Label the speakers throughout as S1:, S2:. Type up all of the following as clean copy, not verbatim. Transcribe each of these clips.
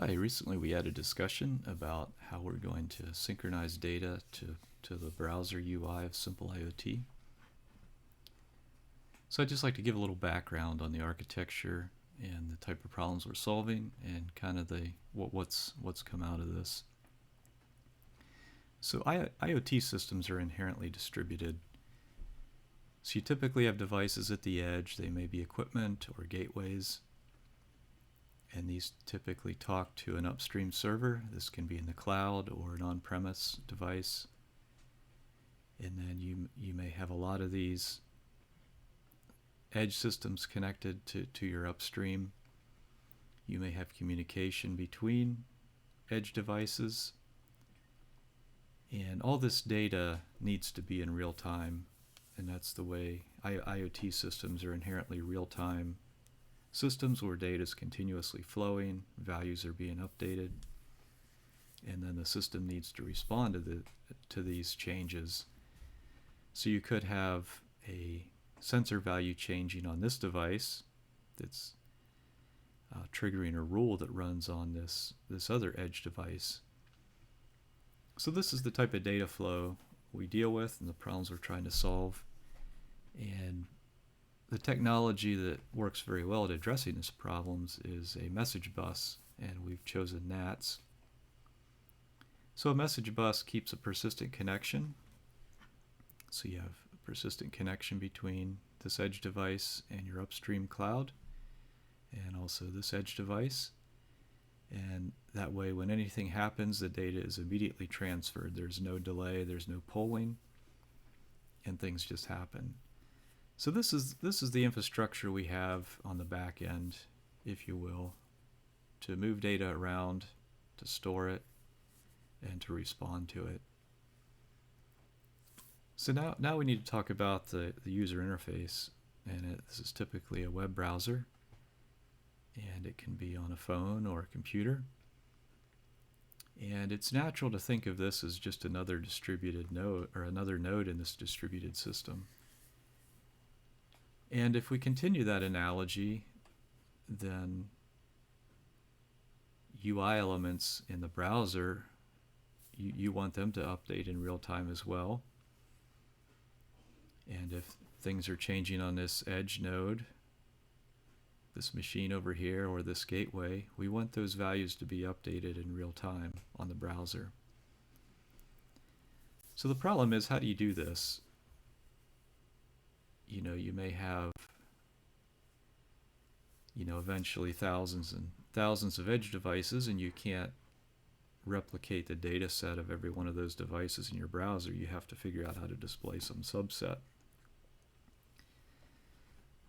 S1: Hi, recently we had a discussion about how we're going to synchronize data to the browser UI of Simple IoT. So I'd just like to give a little background on the architecture and the type of problems we're solving and kind of what's come out of this. So IoT systems are inherently distributed. So you typically have devices at the edge. They may be equipment or gateways. And these typically talk to an upstream server. This can be in the cloud or an on-premise device. And then you may have a lot of these edge systems connected to your upstream. You may have communication between edge devices. And all this data needs to be in real time. And that's the way IoT systems are inherently real-time systems where data is continuously flowing, values are being updated, and then the system needs to respond to these changes. So you could have a sensor value changing on this device that's triggering a rule that runs on this other edge device. So this is the type of data flow we deal with and the problems we're trying to solve. And the technology that works very well at addressing these problems is a message bus, and we've chosen NATs. So a message bus keeps a persistent connection. So you have a persistent connection between this edge device and your upstream cloud, and also this edge device. And that way, when anything happens, the data is immediately transferred. There's no delay, there's no polling, and things just happen. So this is the infrastructure we have on the back end, if you will, to move data around, to store it, and to respond to it. So now we need to talk about the user interface, and this is typically a web browser, and it can be on a phone or a computer. And it's natural to think of this as just another distributed node, or another node in this distributed system. And if we continue that analogy, then UI elements in the browser, you want them to update in real time as well. And if things are changing on this edge node, this machine over here, or this gateway, we want those values to be updated in real time on the browser. So the problem is, how do you do this? You may have, eventually thousands and thousands of edge devices, and you can't replicate the data set of every one of those devices in your browser. You have to figure out how to display some subset.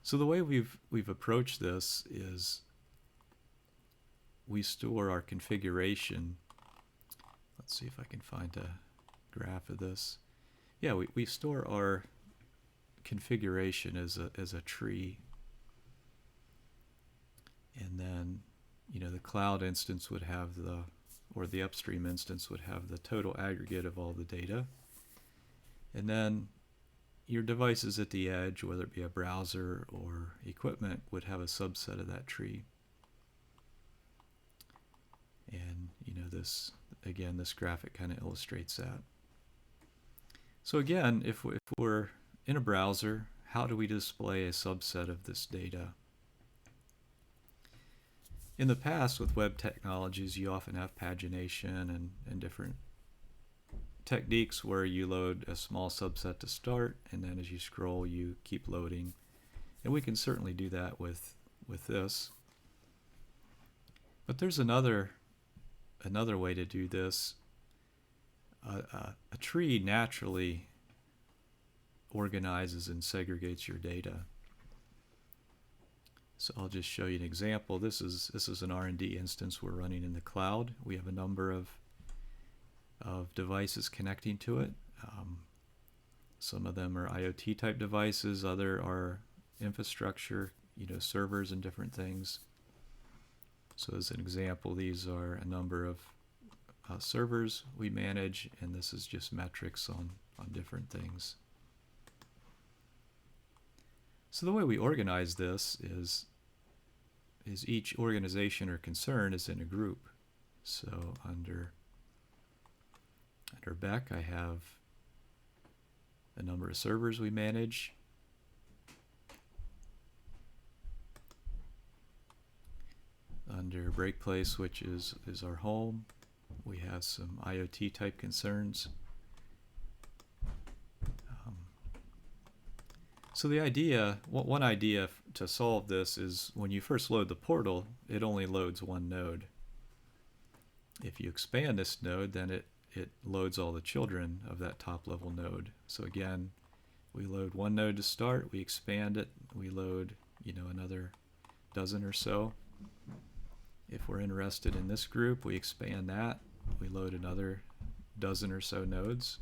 S1: So the way we've approached this is we store our configuration. Let's see if I can find a graph of this. Yeah, we store our configuration as a tree, and then the cloud instance would have the upstream instance would have the total aggregate of all the data, and then your devices at the edge, whether it be a browser or equipment, would have a subset of that tree. And this graphic kind of illustrates that. So again, if we're in a browser, how do we display a subset of this data? In the past, with web technologies, you often have pagination and different techniques where you load a small subset to start, and then as you scroll, you keep loading. And we can certainly do that with this. But there's another way to do this. A tree naturally organizes and segregates your data. So I'll just show you an example. This is an R&D instance we're running in the cloud. We have a number of devices connecting to it. Some of them are IoT type devices, other are infrastructure, servers and different things. So as an example, these are a number of servers we manage, and this is just metrics on different things. So the way we organize this is each organization or concern is in a group. So under Beck, I have a number of servers we manage. Under Breakplace, which is our home, we have some IoT type concerns. So the idea, one idea to solve this is when you first load the portal, it only loads one node. If you expand this node, then it loads all the children of that top level node. So again, we load one node to start, we expand it, we load, another dozen or so. If we're interested in this group, we expand that, we load another dozen or so nodes.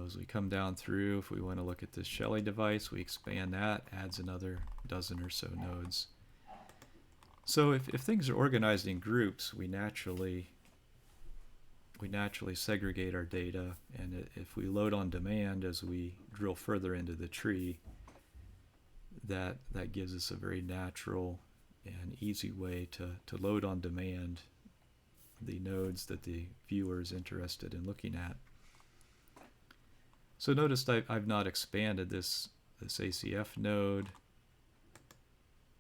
S1: As we come down through, if we want to look at this Shelly device, we expand that, adds another dozen or so nodes. So if things are organized in groups, we naturally segregate our data, and if we load on demand as we drill further into the tree, that gives us a very natural and easy way to load on demand the nodes that the viewer is interested in looking at. So notice I've not expanded this ACF node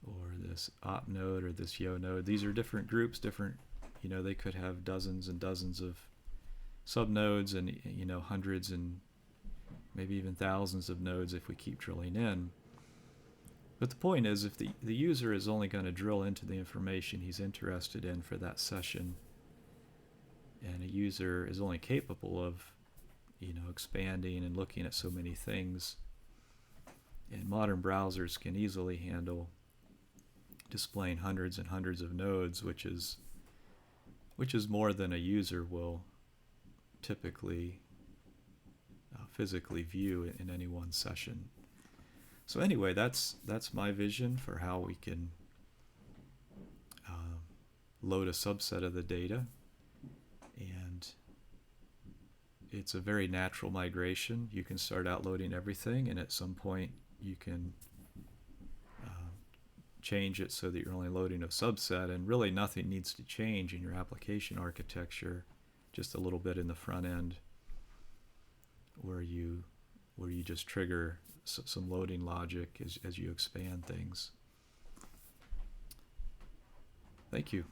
S1: or this op node or this yo node. These are different groups, they could have dozens and dozens of subnodes and hundreds and maybe even thousands of nodes if we keep drilling in. But the point is, if the user is only going to drill into the information he's interested in for that session, and a user is only capable of expanding and looking at so many things, and modern browsers can easily handle displaying hundreds and hundreds of nodes, which is more than a user will typically physically view in any one session. So anyway, that's my vision for how we can load a subset of the data, and it's a very natural migration. You can start out loading everything, and at some point you can change it so that you're only loading a subset, and really nothing needs to change in your application architecture, just a little bit in the front end where you just trigger some loading logic as you expand things. Thank you.